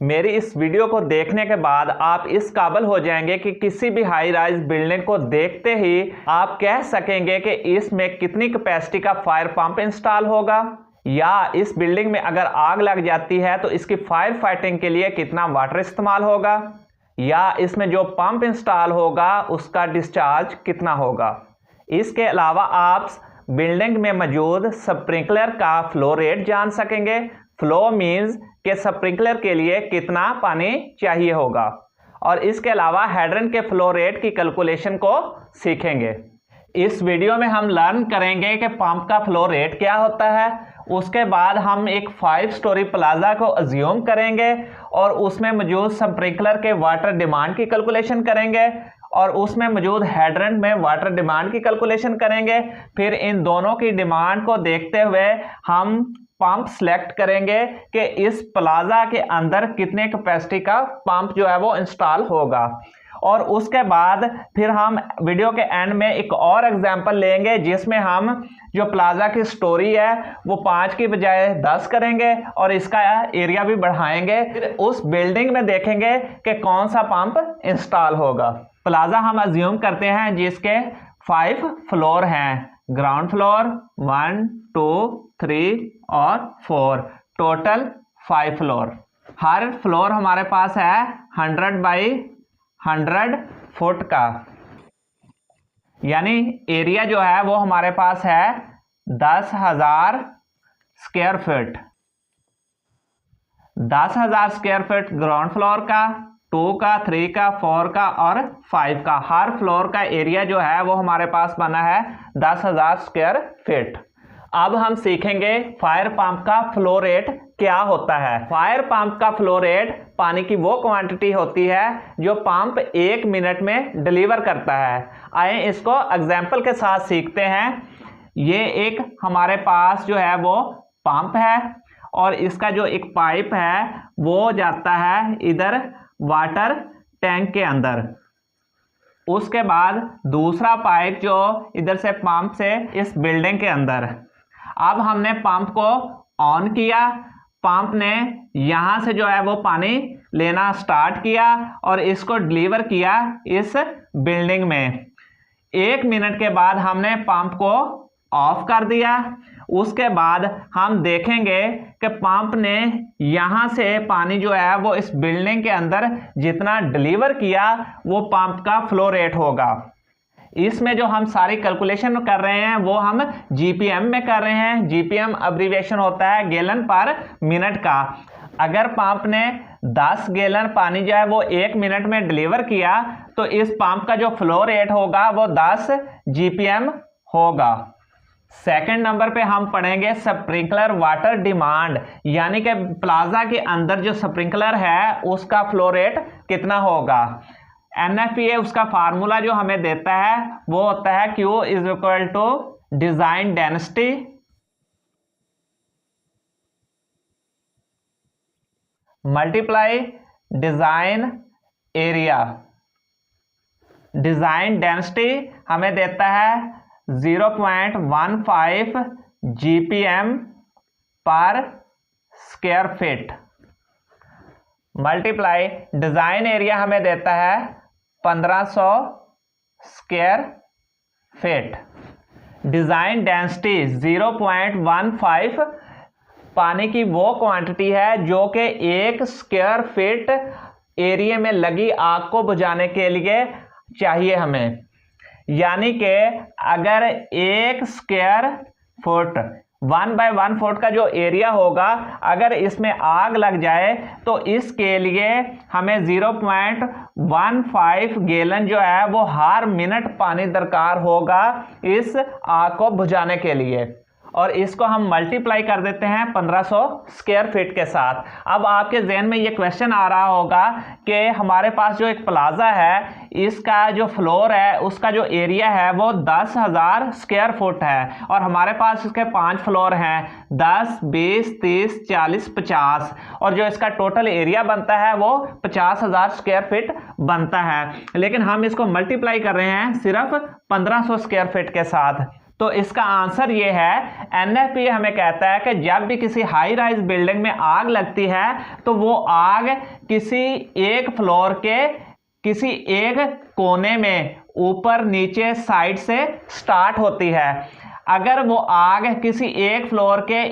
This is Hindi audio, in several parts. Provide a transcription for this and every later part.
मेरी इस वीडियो को देखने के बाद आप इस काबिल हो जाएंगे कि किसी भी हाई राइज बिल्डिंग को देखते ही आप कह सकेंगे कि इसमें कितनी कैपेसिटी का फायर पंप इंस्टॉल होगा, या इस बिल्डिंग में अगर आग लग जाती है तो इसकी फायर फाइटिंग के लिए कितना वाटर इस्तेमाल होगा, या इसमें जो पंप इंस्टॉल होगा उसका डिस्चार्ज कितना होगा। इसके अलावा आप बिल्डिंग में मौजूद स्प्रिंकलर का फ्लो रेट जान सकेंगे। फ्लो मीन्स कि स्प्रिंकलर के लिए कितना पानी चाहिए होगा, और इसके अलावा हाइड्रेंट के फ्लो रेट की कैलकुलेशन को सीखेंगे। इस वीडियो में हम लर्न करेंगे कि पंप का फ्लो रेट क्या होता है। उसके बाद हम एक 5 स्टोरी प्लाजा को अज्यूम करेंगे और उसमें मौजूद स्प्रिंकलर के वाटर डिमांड की कैलकुलेशन करेंगे और उसमें मौजूद हाइड्रेंट में वाटर डिमांड की कैलकुलेशन करेंगे। फिर इन दोनों की डिमांड को देखते हुए हम पंप सेलेक्ट करेंगे कि इस प्लाजा के अंदर कितने कैपेसिटी का पंप जो है वो इंस्टॉल होगा। और उसके बाद फिर हम वीडियो के एंड में एक और एग्जांपल लेंगे जिसमें हम जो प्लाजा की स्टोरी है वो 5 की बजाय 10 करेंगे और इसका एरिया भी बढ़ाएंगे। फिर उस बिल्डिंग में देखेंगे कि कौन सा पंप इंस्टॉल होगा। प्लाजा हम अज्यूम करते हैं जिसके 5 फ्लोर हैं, ग्राउंड फ्लोर 1, 2, 3 और 4, टोटल 5 फ्लोर। हर फ्लोर हमारे पास है 100 बाई 100 फुट का, यानी एरिया जो है वो हमारे पास है 10,000 square feet. 10,000 square feet ground floor का, 2 का, 3 का, 4 का और 5 का। हर फ्लोर का एरिया जो है वो हमारे पास बना है 10,000 स्क्वायर फीट। अब हम सीखेंगे फायर पंप का फ्लो रेट क्या होता है। फायर पंप का फ्लो रेट पानी की वो क्वांटिटी होती है जो पंप 1 मिनट में डिलीवर करता है। आइए इसको एग्जाम्पल के साथ सीखते हैं। ये एक हमारे पास जो है वो पंप है और इसका जो एक पाइप है वो जाता है इधर वाटर टैंक के अंदर। उसके बाद दूसरा पाइप जो इधर से पंप से इस बिल्डिंग के अंदर। अब हमने पंप को ऑन किया, पंप ने यहाँ से जो है वो पानी लेना स्टार्ट किया और इसको डिलीवर किया इस बिल्डिंग में। 1 मिनट के बाद हमने पंप को ऑफ कर दिया। उसके बाद हम देखेंगे कि पंप ने यहाँ से पानी जो है वो इस बिल्डिंग के अंदर जितना डिलीवर किया वो पंप का फ्लो रेट होगा। इसमें जो हम सारी कैलकुलेशन कर रहे हैं वो हम जीपीएम में कर रहे हैं। जीपीएम अब्रीविएशन होता है गैलन पर मिनट का। अगर पंप ने 10 गैलन पानी जो है वो 1 मिनट में डिलीवर किया तो इस पंप का जो फ्लो रेट होगा वो 10 जीपीएम होगा। सेकंड नंबर पे हम पढ़ेंगे स्प्रिंकलर वाटर डिमांड, यानी कि प्लाजा के अंदर जो स्प्रिंकलर है उसका फ्लो रेट कितना होगा। NFPA उसका फार्मूला जो हमें देता है वो होता है Q is equal to design density multiply design area. Design density हमें देता है 0.15 GPM पर square feet, multiply design area हमें देता है 1500 स्क्वायर फीट। डिजाइन डेंसिटी 0.15 पानी की वो क्वांटिटी है जो कि 1 स्क्वायर फीट एरिया में लगी आग को बुझाने के लिए चाहिए हमें। यानी कि अगर 1 स्क्वायर फुट 1 बाय 1 फुट का जो एरिया होगा अगर इसमें आग लग जाए तो इसके लिए हमें 0.15 गैलन जो है वो हर मिनट पानी दरकार होगा इस आग को बुझाने के लिए, और इसको हम मल्टीप्लाई कर देते हैं 1500 स्क्वायर फीट के साथ। अब आपके जहन में ये क्वेश्चन आ रहा होगा कि हमारे पास जो एक प्लाजा है इसका जो फ्लोर है उसका जो एरिया है वो 10,000 स्क्वायर फुट है और हमारे पास इसके 5 फ्लोर हैं 10, 20, 30, 40, 50, और जो इसका टोटल एरिया बनता है वो 50,000 स्क्वायर फीट बनता है। लेकिन हम इसको मल्टीप्लाई कर रहे हैं सिर्फ 1500 स्क्वायर फीट के साथ। तो इसका आंसर ये है, NFPA हमें कहता है कि जब भी किसी हाई राइज बिल्डिंग में आग लगती है तो वो आग किसी एक फ्लोर के किसी एक कोने में ऊपर नीचे साइड से स्टार्ट होती है। अगर वो आग किसी एक फ्लोर के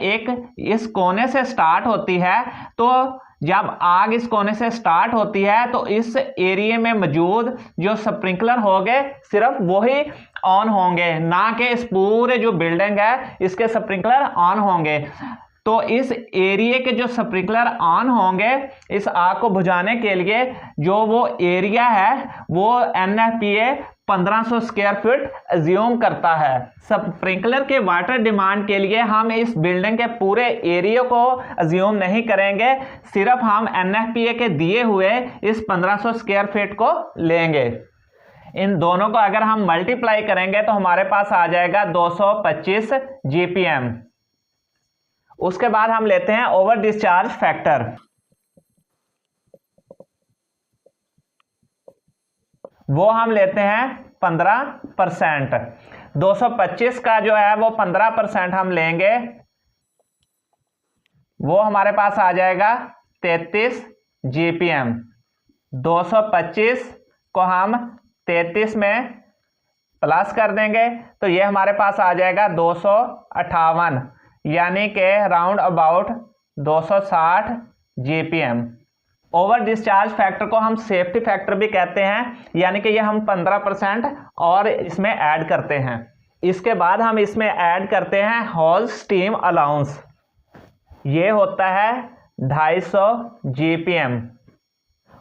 इस कोने से स्टार्ट होती है तो जब आग इस कोने से स्टार्ट होती है तो इस एरिया में मौजूद जो स्प्रिंकलर होंगे सिर्फ वही ऑन होंगे, ना कि इस पूरे जो बिल्डिंग है इसके स्प्रिंकलर ऑन होंगे। तो इस एरिया के जो स्प्रिंकलर ऑन होंगे इस आग को बुझाने के लिए, जो वो एरिया है वो NFPA 1500 स्क्वायर फीट अज्यूम करता है। स्प्रिंकलर के वाटर डिमांड के लिए हम इस बिल्डिंग के पूरे एरिया को अज्यूम नहीं करेंगे, सिर्फ हम NFPA के दिए हुए इस 1500 स्क्वायर फीट को लेंगे। इन दोनों को अगर हम मल्टीप्लाई करेंगे तो हमारे पास आ जाएगा 225 GPM। उसके बाद हम लेते हैं ओवर डिस्चार्ज फैक्टर। वो हम लेते हैं 15%। 225 का जो है वो 15% हम लेंगे, वो हमारे पास आ जाएगा 33 GPM। 225 को हम 33 में प्लस कर देंगे तो ये हमारे पास आ जाएगा 258, यानी कि round about 260 GPM। Over discharge factor को हम सेफ्टी फैक्टर भी कहते हैं, यानी कि ये हम 15% और इसमें ऐड करते हैं। इसके बाद हम इसमें ऐड करते हैं हॉल स्टीम अलाउंस, ये होता है 250 GPM।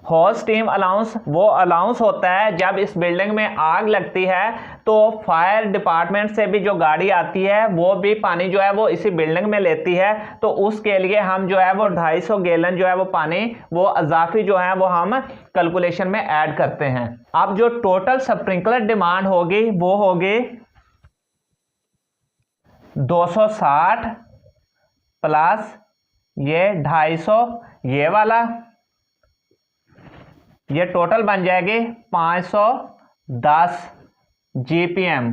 हॉल स्टीम अलाउंस वो अलाउंस होता है जब इस बिल्डिंग में आग लगती है तो फायर डिपार्टमेंट से भी जो गाड़ी आती है वो भी पानी जो है वो इसी बिल्डिंग में लेती है, तो उसके लिए हम जो है वो 250 गैलन जो है वो पानी वो अजाफी जो है वो हम कैलकुलेशन में ऐड करते हैं। अब जो टोटल स्प्रिंकलर डिमांड होगी वो होगी 260 प्लस ये 250 ये वाला, ये टोटल बन जाएगी 510 GPM।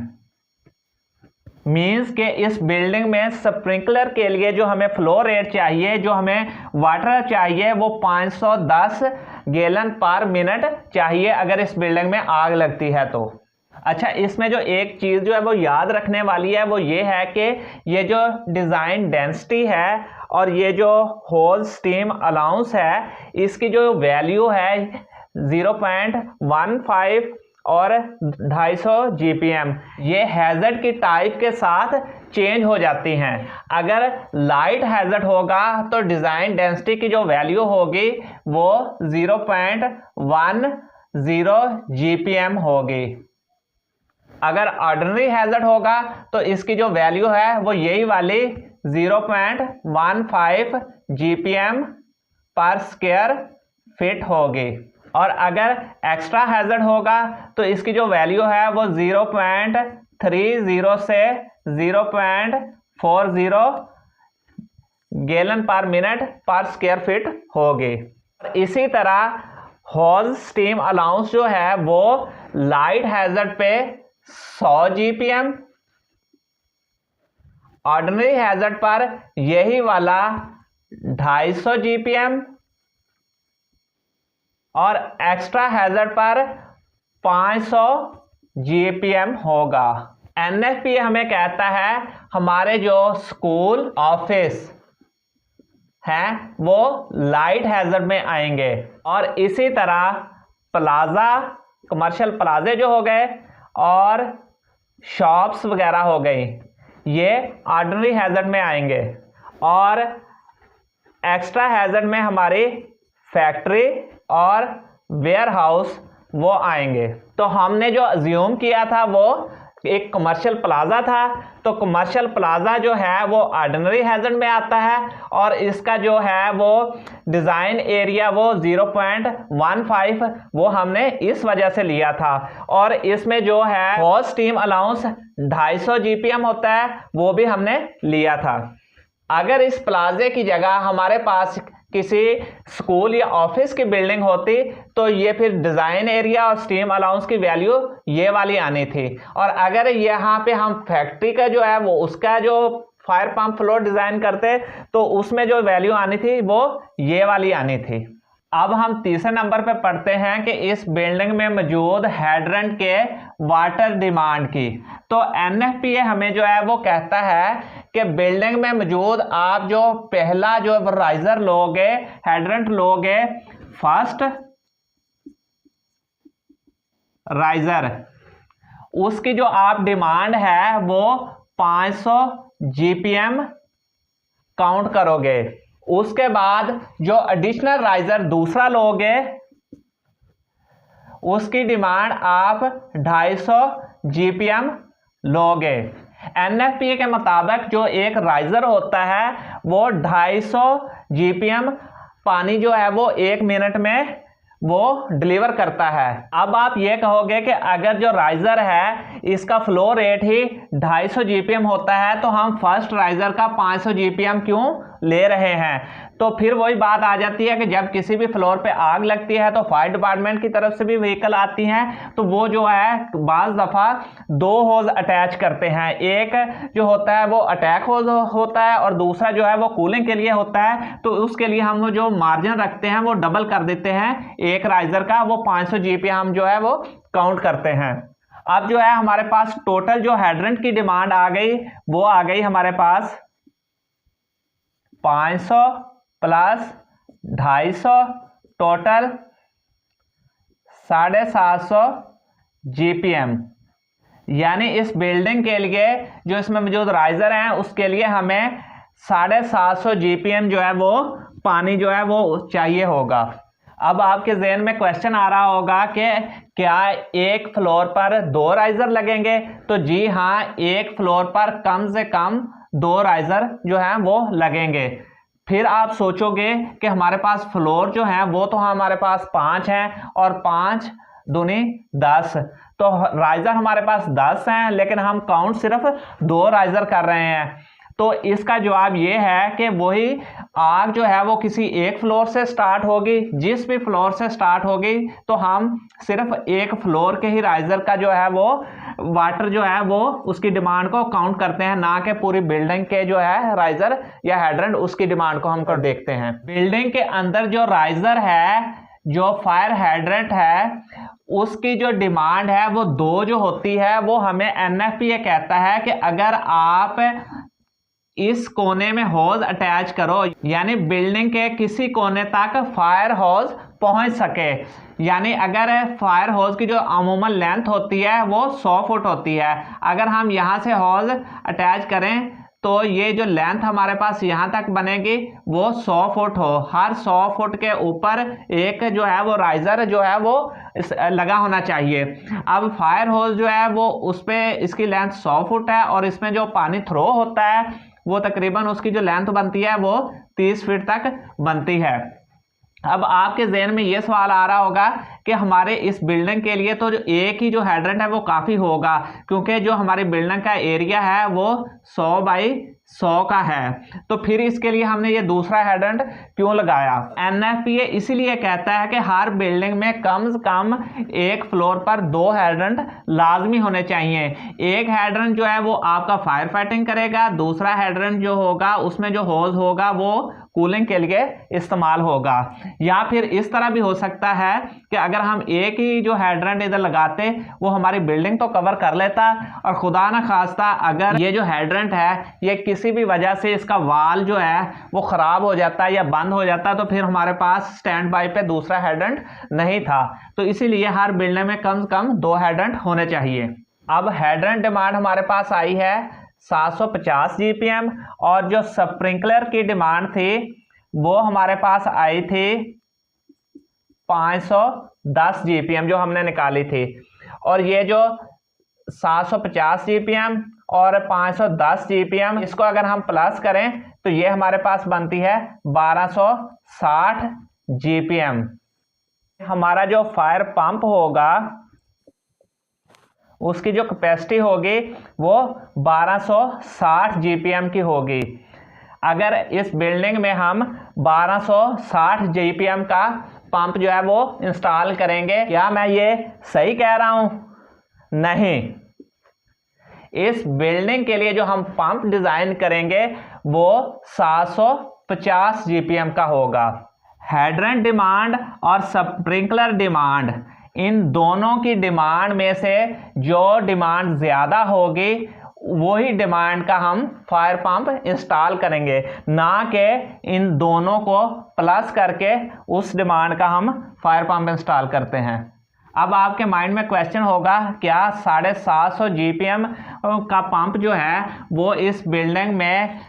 मीन्स के इस बिल्डिंग में स्प्रिंकलर के लिए जो हमें फ्लो रेट चाहिए, जो हमें वाटर चाहिए वो 510 गैलन पर मिनट चाहिए अगर इस बिल्डिंग में आग लगती है तो। अच्छा, इसमें जो एक चीज़ जो है वो याद रखने वाली है वो ये है कि ये जो डिज़ाइन डेंसिटी है और ये जो होल स्टीम अलाउंस है इसकी जो वैल्यू है 0.15 और 250 GPM, ये हैज़र्ड की टाइप के साथ चेंज हो जाती हैं। अगर लाइट हैज़र्ड होगा तो डिज़ाइन डेंसिटी की जो वैल्यू होगी वो 0.10 GPM होगी। अगर ऑर्डिनरी हैज़र्ड होगा तो इसकी जो वैल्यू है वो यही वाली 0.15 GPM पर स्क्वायर फीट होगी। और अगर एक्स्ट्रा हैज़र्ड होगा तो इसकी जो वैल्यू है वो 0.30 से 0.40 गैलन पर मिनट पर स्क्वायर फीट होगी। इसी तरह हॉल स्टीम अलाउंस जो है वो लाइट हैज़र्ड पे 100 GPM, ऑर्डिनरी हैज़र्ड पर यही वाला 250 GPM और एक्स्ट्रा हैज़र्ड पर 500 GPM होगा। NFPA हमें कहता है हमारे जो स्कूल ऑफिस हैं वो लाइट हैज़र्ड में आएंगे, और इसी तरह प्लाजा, कमर्शियल प्लाजे जो हो गए और शॉप्स वगैरह हो गई, ये ऑर्डिनरी हैज़र्ड में आएंगे, और एक्स्ट्रा हैज़र्ड में हमारी फैक्ट्री और वेयर हाउस वो आएंगे। तो हमने जो अज्यूम किया था वो एक कमर्शियल प्लाजा था, तो कमर्शियल प्लाजा जो है वो ऑर्डिनरी हैज़र्ड में आता है और इसका जो है वो डिज़ाइन एरिया वो 0.15 वो हमने इस वजह से लिया था, और इसमें जो है हॉल स्टीम अलाउंस 250 GPM होता है वो भी हमने लिया था। अगर इस प्लाजे की जगह हमारे पास किसी स्कूल या ऑफिस की बिल्डिंग होती तो ये फिर डिज़ाइन एरिया और स्टीम अलाउंस की वैल्यू ये वाली आनी थी। और अगर यहाँ पे हम फैक्ट्री का जो है वो उसका जो फायर पंप फ्लोर डिज़ाइन करते तो उसमें जो वैल्यू आनी थी वो ये वाली आनी थी। अब हम तीसरे नंबर पे पढ़ते हैं कि इस बिल्डिंग में मौजूद हाइड्रेंट के वाटर डिमांड की। तो एनएफपीए हमें जो है वो कहता है कि बिल्डिंग में मौजूद आप जो पहला जो राइजर लोगे, हाइड्रेंट लोगे, फर्स्ट राइजर, उसकी जो आप डिमांड है वो 500 जीपीएम काउंट करोगे। उसके बाद जो एडिशनल राइजर दूसरा लोगे उसकी डिमांड आप 250 जीपीएम लोगे। एनएफपीए के मुताबिक जो एक राइजर होता है वो 250 जीपीएम पानी जो है वो 1 मिनट में वो डिलीवर करता है। अब आप ये कहोगे कि अगर जो राइजर है इसका फ्लो रेट ही 250 जीपीएम होता है तो हम फर्स्ट राइजर का 500 जीपीएम क्यों ले रहे हैं? तो फिर वही बात आ जाती है कि जब किसी भी फ्लोर पे आग लगती है तो फायर डिपार्टमेंट की तरफ से भी व्हीकल आती हैं, तो वो जो है बाज़ दफ़ा 2 होज अटैच करते हैं। एक जो होता है वो अटैक होज होता है और दूसरा जो है वो कूलिंग के लिए होता है। तो उसके लिए हम जो मार्जिन रखते हैं वो डबल कर देते हैं एक राइजर का, वो 500 जीपीएम हम जो है वो काउंट करते हैं। अब जो है हमारे पास टोटल जो हाइड्रेंट की डिमांड आ गई वो आ गई हमारे पास 500 प्लस 250 टोटल 750 जीपीएम। यानी इस बिल्डिंग के लिए जो इसमें मौजूद राइजर हैं उसके लिए हमें 750 जीपीएम जो है वो पानी जो है वो चाहिए होगा। अब आपके जहन में क्वेश्चन आ रहा होगा कि क्या एक फ्लोर पर 2 राइजर लगेंगे? तो जी हाँ, एक फ्लोर पर कम से कम 2 राइजर जो है वो लगेंगे। फिर आप सोचोगे कि हमारे पास फ्लोर जो है वो तो हमारे पास 5 हैं और 5 दूनी 10, तो राइजर हमारे पास 10 हैं लेकिन हम काउंट सिर्फ 2 राइजर कर रहे हैं। तो इसका जवाब ये है कि वही आग जो है वो किसी एक फ्लोर से स्टार्ट होगी, जिस भी फ्लोर से स्टार्ट होगी तो हम सिर्फ एक फ्लोर के ही राइजर का जो है वो वाटर जो है वो उसकी डिमांड को काउंट करते हैं, ना कि पूरी बिल्डिंग के जो है राइजर या हाइड्रेंट उसकी डिमांड को हम कर देखते हैं। बिल्डिंग के अंदर जो राइजर है, जो फायर हाइड्रेंट है, उसकी जो डिमांड है वो 2 जो होती है वो हमें एनएफपीए कहता है कि अगर आप इस कोने में होज अटैच करो, यानी बिल्डिंग के किसी कोने तक फायर होज पहुंच सके, यानी अगर फायर होज की जो अमूमन लेंथ होती है वो 100 फुट होती है, अगर हम यहाँ से होज अटैच करें तो ये जो लेंथ हमारे पास यहाँ तक बनेगी वो 100 फुट हो। हर 100 फुट के ऊपर एक जो है वो राइजर जो है वो लगा होना चाहिए। अब फायर होज जो है वो उस पर इसकी लेंथ 100 फुट है और इसमें जो पानी थ्रो होता है वो तकरीबन उसकी जो लेंथ बनती है वो 30 फीट तक बनती है। अब आपके जहन में ये सवाल आ रहा होगा कि हमारे इस बिल्डिंग के लिए तो जो एक ही जो हाइड्रेंट है वो काफ़ी होगा, क्योंकि जो हमारी बिल्डिंग का एरिया है वो 100 बाई 100 का है, तो फिर इसके लिए हमने ये दूसरा हाइड्रेंट क्यों लगाया? एनएफपीए इसीलिए कहता है कि हर बिल्डिंग में कम से कम एक फ्लोर पर 2 हाइड्रेंट लाजमी होने चाहिए। एक हाइड्रेंट जो है वो आपका फायर फाइटिंग करेगा, दूसरा हाइड्रेंट जो होगा उसमें जो होज होगा वो कूलिंग के लिए इस्तेमाल होगा। या फिर इस तरह भी हो सकता है कि अगर हम एक ही जो हाइड्रेंट इधर लगाते वो हमारी बिल्डिंग तो कवर कर लेता, और खुदा ना खास्ता अगर ये जो हाइड्रेंट है ये किसी भी वजह से इसका वाल जो है वो ख़राब हो जाता या बंद हो जाता तो फिर हमारे पास स्टैंड बाई पे दूसरा हाइड्रेंट नहीं था। तो इसीलिए हर बिल्डिंग में कम से कम 2 हाइड्रेंट होने चाहिए। अब हाइड्रेंट डिमांड हमारे पास आई है 750 जीपीएम और जो स्प्रिंकलर की डिमांड थी वो हमारे पास आई थी 510 जीपीएम जो हमने निकाली थी। और ये जो 750 जीपीएम और 510 जीपीएम इसको अगर हम प्लस करें तो ये हमारे पास बनती है 1260 जीपीएम। हमारा जो फायर पंप होगा उसकी जो कैपेसिटी होगी वो 1260 जीपीएम की होगी। अगर इस बिल्डिंग में हम 1260 जीपीएम का पंप जो है वो इंस्टॉल करेंगे, क्या मैं ये सही कह रहा हूं? नहीं, इस बिल्डिंग के लिए जो हम पंप डिजाइन करेंगे वो 750 जीपीएम का होगा। हाइड्रेंट डिमांड और स्प्रिंकलर डिमांड, इन दोनों की डिमांड में से जो डिमांड ज़्यादा होगी वही डिमांड का हम फायर पंप इंस्टॉल करेंगे, ना कि इन दोनों को प्लस करके उस डिमांड का हम फायर पंप इंस्टॉल करते हैं। अब आपके माइंड में क्वेश्चन होगा, क्या 750 जीपीएम का पंप जो है वो इस बिल्डिंग में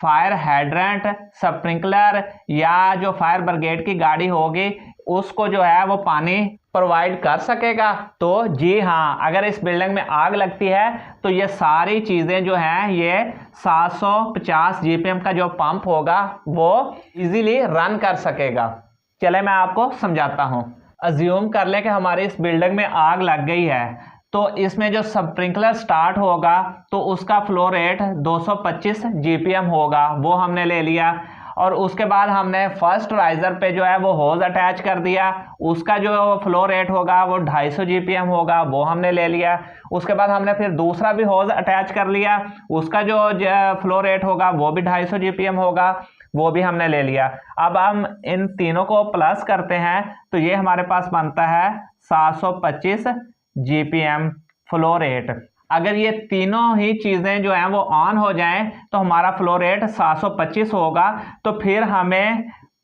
फायर हाइड्रेंट, स्प्रिंकलर या जो फायर ब्रिगेड की गाड़ी होगी उसको जो है वो पानी प्रोवाइड कर सकेगा? तो जी हाँ, अगर इस बिल्डिंग में आग लगती है तो ये सारी चीज़ें जो हैं ये 750 जीपीएम का जो पंप होगा वो इजीली रन कर सकेगा। चले मैं आपको समझाता हूँ। अज्यूम कर लें कि हमारी इस बिल्डिंग में आग लग गई है, तो इसमें जो स्प्रिंकलर स्टार्ट होगा तो उसका फ्लो रेट 225 जीपीएम होगा, वो हमने ले लिया। और उसके बाद हमने फर्स्ट राइजर पे जो है वो होज अटैच कर दिया, उसका जो फ्लो रेट होगा वो 250 जीपीएम होगा, वो हमने ले लिया। उसके बाद हमने फिर दूसरा भी होज अटैच कर लिया, उसका जो फ्लो रेट होगा वो भी 250 जीपीएम होगा, वो भी हमने ले लिया। अब हम इन तीनों को प्लस करते हैं तो ये हमारे पास बनता है 725 जीपीएम फ्लो रेट। अगर ये तीनों ही चीज़ें जो हैं वो ऑन हो जाएं तो हमारा फ्लो रेट 725 होगा। तो फिर हमें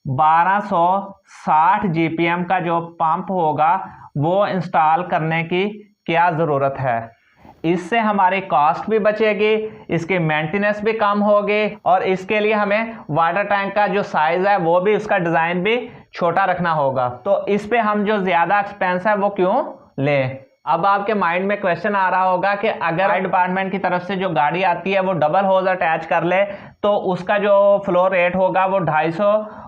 1260 जीपीएम का जो पंप होगा वो इंस्टॉल करने की क्या ज़रूरत है। इससे हमारी कॉस्ट भी बचेगी, इसकी मेंटेनेंस भी कम होगी और इसके लिए हमें वाटर टैंक का जो साइज़ है वो भी, उसका डिज़ाइन भी छोटा रखना होगा। तो इस पे हम जो ज़्यादा एक्सपेंस है वो क्यों लें। अब आपके माइंड में क्वेश्चन आ रहा होगा कि अगर फायर डिपार्टमेंट की तरफ से जो गाड़ी आती है वो डबल होज अटैच कर ले तो उसका जो फ्लो रेट होगा वो 250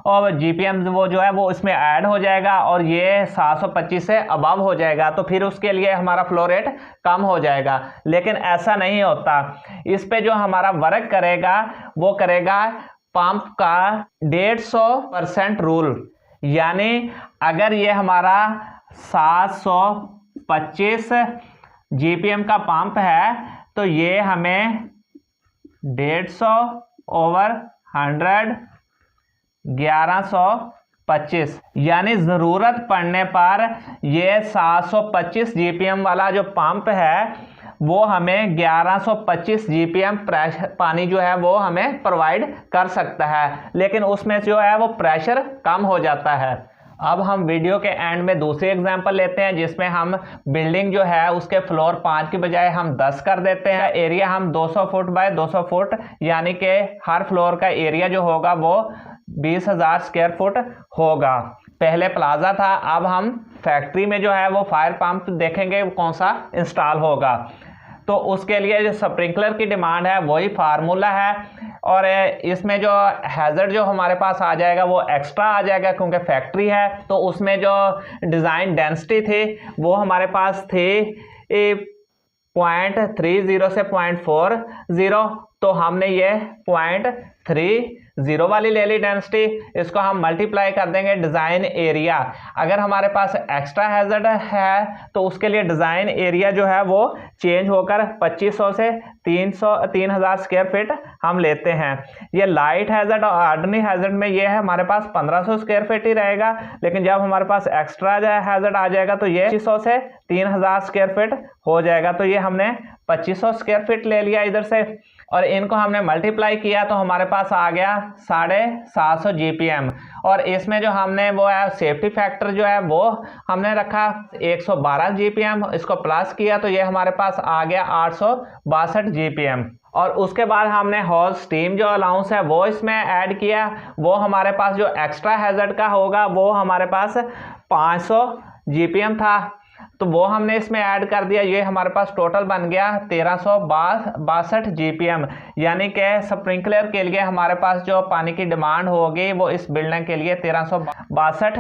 और जीपीएम वो जो है वो इसमें ऐड हो जाएगा और ये 725 से अबव हो जाएगा, तो फिर उसके लिए हमारा फ्लो रेट कम हो जाएगा। लेकिन ऐसा नहीं होता। इस पे जो हमारा वर्क करेगा वो करेगा पंप का 150% रूल। यानी अगर ये हमारा 725 जीपीएम का पंप है तो ये हमें 150/100 1125, यानी ज़रूरत पड़ने पर ये 725 जीपीएम वाला जो पंप है वो हमें 1125 जीपीएम प्रेशर पानी जो है वो हमें प्रोवाइड कर सकता है, लेकिन उसमें जो है वो प्रेशर कम हो जाता है। अब हम वीडियो के एंड में दूसरी एग्जांपल लेते हैं जिसमें हम बिल्डिंग जो है उसके फ्लोर 5 की बजाय हम 10 कर देते हैं। एरिया हम 200 फुट बाय 200 फुट, यानी कि हर फ्लोर का एरिया जो होगा वो 20,000 स्क्वायर फुट होगा। पहले प्लाजा था, अब हम फैक्ट्री में जो है वो फायर पंप देखेंगे कौन सा इंस्टॉल होगा। तो उसके लिए जो स्प्रिंकलर की डिमांड है वही फार्मूला है और इसमें जो हैज़र्ड जो हमारे पास आ जाएगा वो एक्स्ट्रा आ जाएगा क्योंकि फैक्ट्री है। तो उसमें जो डिज़ाइन डेंसिटी थी वो हमारे पास थी 0.30 से 0.40, तो हमने ये 0.30 वाली ले ली डेंसिटी। इसको हम मल्टीप्लाई कर देंगे डिज़ाइन एरिया। अगर हमारे पास एक्स्ट्रा हैज़र्ड है तो उसके लिए डिज़ाइन एरिया जो है वो चेंज होकर 2500 से 3000 स्क्वायर फीट हम लेते हैं। ये लाइट हैज़र्ड और ऑर्डिनरी हैज़र्ड में ये है हमारे पास 1500 स्क्वायर फीट ही रहेगा, लेकिन जब हमारे पास एक्स्ट्रा हैज़र्ड आ जाएगा तो ये 2500 से 3000 स्क्वायर फीट हो जाएगा। तो ये हमने 2500 स्क्वायर फीट ले लिया इधर से और इनको हमने मल्टीप्लाई किया तो हमारे पास आ गया 750 जीपीएम। और इसमें जो हमने वो है सेफ्टी फैक्टर जो है वो हमने रखा 112 जीपीएम, इसको प्लस किया तो ये हमारे पास आ गया 862 जीपीएम। और उसके बाद हमने हॉल स्टीम जो अलाउंस है वो इसमें ऐड किया। वो हमारे पास जो एक्स्ट्रा हैज़र्ड का होगा वो हमारे पास 500 जीपीएम था। तो वो हमने इसमें ऐड कर दिया। ये हमारे पास टोटल बन गया 1362 GPM, यानी कि स्प्रिंकलर के लिए हमारे पास जो पानी की डिमांड होगी वो इस बिल्डिंग के लिए 1362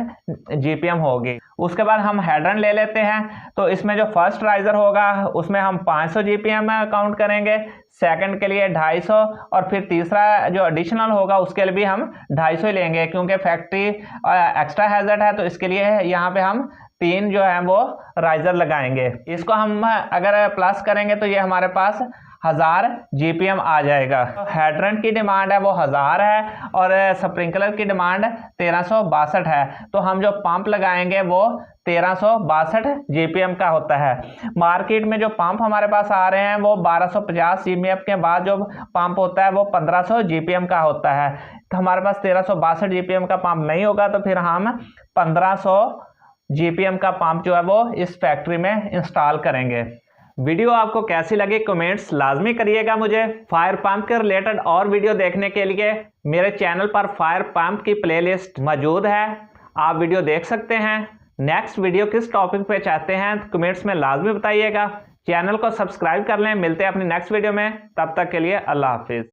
GPM होगी। उसके बाद हम हैड्रन ले लेते हैं। तो इसमें जो फर्स्ट राइजर होगा उसमें हम 500 GPM काउंट करेंगे, सेकंड के लिए 250, और फिर तीसरा जो एडिशनल होगा उसके लिए भी हम 250 लेंगे, क्योंकि फैक्ट्री एक्स्ट्रा हैजर्ड है तो इसके लिए यहाँ पे हम 3 जो है वो राइजर लगाएंगे। इसको हम अगर प्लस करेंगे तो ये हमारे पास 1000 GPM आ जाएगा। हैड्रेंट की डिमांड है वो 1000 है और स्प्रिंकलर की डिमांड 1362 है, तो हम जो पंप लगाएंगे वो 1362 GPM का होता है। मार्केट में जो पंप हमारे पास आ रहे हैं वो 1250 CMF के बाद जो पंप होता है वो 1500 GPM का होता है। तो हमारे पास 1362 GPM का पंप नहीं होगा तो फिर हम 1500 GPM का पंप जो है वो इस फैक्ट्री में इंस्टॉल करेंगे। वीडियो आपको कैसी लगी कमेंट्स लाजमी करिएगा मुझे। फायर पंप के रिलेटेड और वीडियो देखने के लिए मेरे चैनल पर फायर पंप की प्लेलिस्ट मौजूद है, आप वीडियो देख सकते हैं। नेक्स्ट वीडियो किस टॉपिक पे चाहते हैं कमेंट्स में लाजमी बताइएगा। चैनल को सब्सक्राइब कर लें। मिलते हैं अपनी नेक्स्ट वीडियो में, तब तक के लिए अल्लाह हाफिज़।